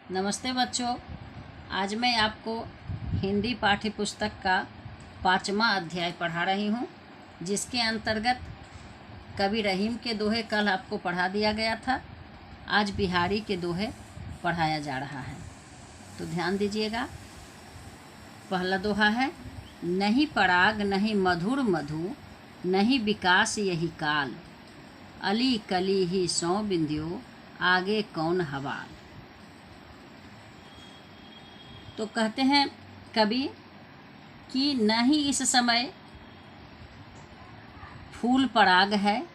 नमस्ते बच्चों। आज मैं आपको हिंदी पाठ्य पुस्तक का 5वां अध्याय पढ़ा रही हूँ, जिसके अंतर्गत कवि रहीम के दोहे कल आपको पढ़ा दिया गया था। आज बिहारी के दोहे पढ़ाया जा रहा है, तो ध्यान दीजिएगा। पहला दोहा है, नहीं पराग नहीं मधुर मधु, नहीं विकास यही काल, अली कली ही सौ बिंदियो, आगे कौन हवाल। तो कहते हैं कवि कि न ही इस समय फूल पराग है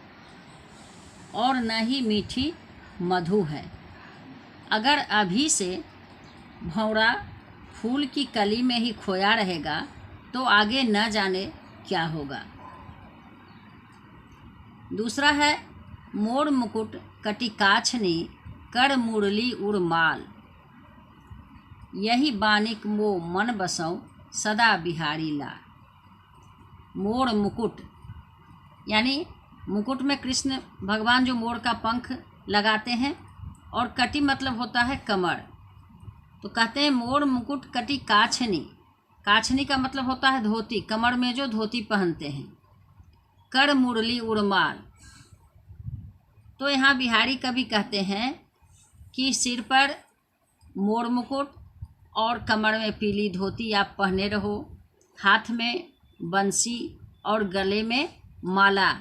और न ही मीठी मधु है। अगर अभी से भौरा फूल की कली में ही खोया रहेगा तो आगे न जाने क्या होगा। दूसरा है, मोर मुकुट कटी काछनी, कर मुरली उड़ माल, यही बानिक मो मन बसौ, सदा बिहारी लाल। मोर मुकुट यानी मुकुट में कृष्ण भगवान जो मोर का पंख लगाते हैं, और कटी मतलब होता है कमर। तो कहते हैं मोर मुकुट कटी काछनी, काछनी का मतलब होता है धोती, कमर में जो धोती पहनते हैं। कर मुरली उड़माल, तो यहाँ बिहारी कवि कहते हैं कि सिर पर मोर मुकुट और कमर में पीली धोती आप पहने रहो, हाथ में बंसी और गले में माला,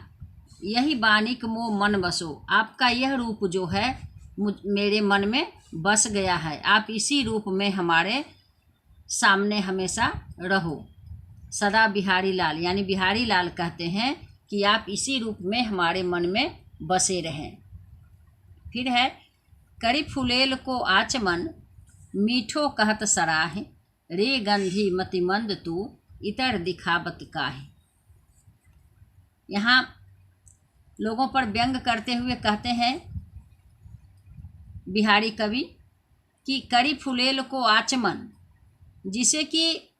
यही बानिक मो मन बसो, आपका यह रूप जो है मेरे मन में बस गया है, आप इसी रूप में हमारे सामने हमेशा रहो। सदा बिहारी लाल यानी बिहारी लाल कहते हैं कि आप इसी रूप में हमारे मन में बसे रहें। फिर है, करी फुलेल को आचमन, मीठो कहत सराहे, रे गंधी मतिमंद तू, इतर दिखावत काहे। यहाँ लोगों पर व्यंग करते हुए कहते हैं बिहारी कवि कि करी फुलेल को आचमन, जिसे कि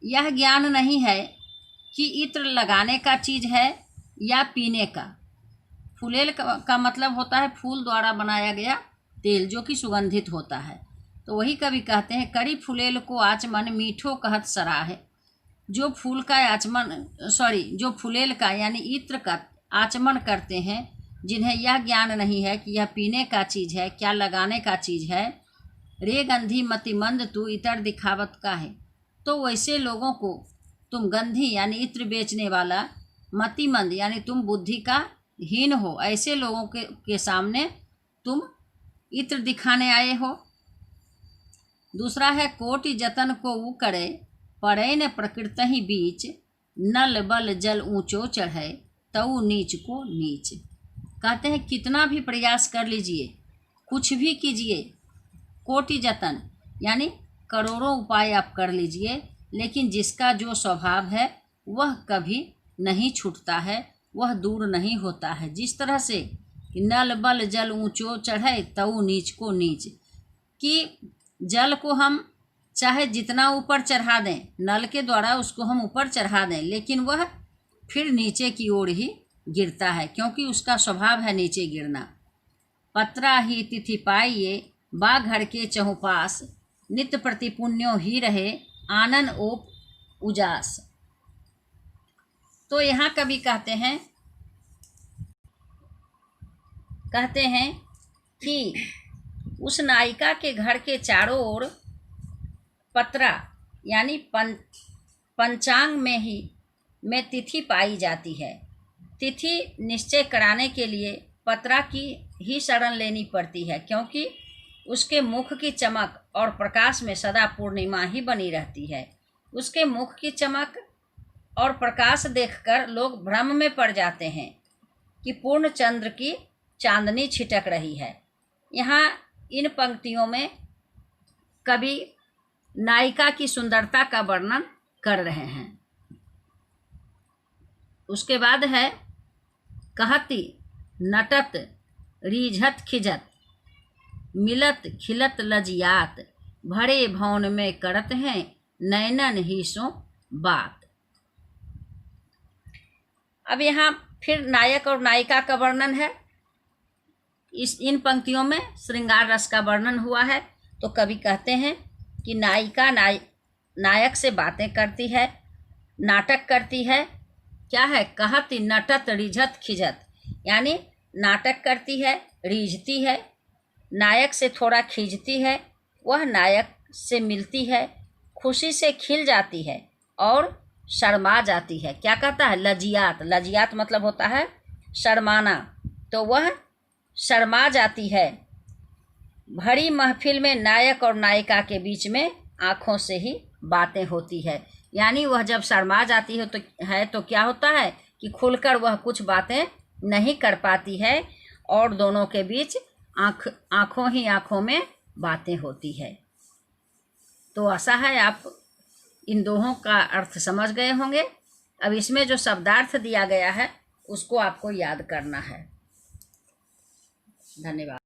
यह ज्ञान नहीं है कि इत्र लगाने का चीज़ है या पीने का। फुलेल का मतलब होता है फूल द्वारा बनाया गया तेल, जो कि सुगंधित होता है। तो वही कवि कहते हैं, करी फुलेल को आचमन, मीठो कहत सराहे। जो फूल का जो फुलेल का यानी इत्र का आचमन करते हैं, जिन्हें यह ज्ञान नहीं है कि यह पीने का चीज़ है, क्या लगाने का चीज़ है। रे गंधी मतिमंद तू, इतर दिखावत का है। तो वैसे लोगों को तुम गंधी यानी इत्र बेचने वाला, मतिमंद यानी तुम बुद्धि का हीन हो, ऐसे लोगों के सामने तुम इत्र दिखाने आए हो। दूसरा है, कोटि जतन को ऊ करे, पड़े न प्रकृत ही बीच, नल बल जल ऊंचो चढ़े, तऊ नीच को नीच। कहते हैं कितना भी प्रयास कर लीजिए, कुछ भी कीजिए, कोटि जतन यानी करोड़ों उपाय आप कर लीजिए, लेकिन जिसका जो स्वभाव है वह कभी नहीं छूटता है, वह दूर नहीं होता है। जिस तरह से नल बल जल ऊंचो चढ़े, तऊ नीच को नीच, कि जल को हम चाहे जितना ऊपर चढ़ा दें, नल के द्वारा उसको हम ऊपर चढ़ा दें, लेकिन वह फिर नीचे की ओर ही गिरता है, क्योंकि उसका स्वभाव है नीचे गिरना। पत्रा ही तिथि पाइये, बा घर के चहुपास, नित्य प्रति पुण्यो ही रहे, आनन ओप उजास। तो यहाँ कवि कहते हैं कि उस नायिका के घर के चारों ओर पत्रा यानी पंचांग में तिथि पाई जाती है। तिथि निश्चय कराने के लिए पत्रा की ही शरण लेनी पड़ती है, क्योंकि उसके मुख की चमक और प्रकाश में सदा पूर्णिमा ही बनी रहती है। उसके मुख की चमक और प्रकाश देखकर लोग भ्रम में पड़ जाते हैं कि पूर्ण चंद्र की चांदनी छिटक रही है। यहाँ इन पंक्तियों में कवि नायिका की सुंदरता का वर्णन कर रहे हैं। उसके बाद है, कहती नटत रीझत खिजत, मिलत खिलत लजियात, भरे भवन में करत हैं, नैनन ही सो बात। अब यहाँ फिर नायक और नायिका का वर्णन है। इन पंक्तियों में श्रृंगार रस का वर्णन हुआ है। तो कवि कहते हैं कि नायिका नायक से बातें करती है, नाटक करती है। क्या है? कहती नटत रिझत खिझत, यानी नाटक करती है, रीझती है, नायक से थोड़ा खींचती है, वह नायक से मिलती है, खुशी से खिल जाती है और शर्मा जाती है। क्या कहता है? लजियात। लजियात मतलब होता है शर्माना। तो वह शर्मा जाती है। भरी महफिल में नायक और नायिका के बीच में आँखों से ही बातें होती है। यानी वह जब शर्मा जाती है तो क्या होता है कि खुलकर वह कुछ बातें नहीं कर पाती है और दोनों के बीच आँखों ही आँखों में बातें होती है। तो आशा है आप इन दोहों का अर्थ समझ गए होंगे। अब इसमें जो शब्दार्थ दिया गया है उसको आपको याद करना है। धन्यवाद।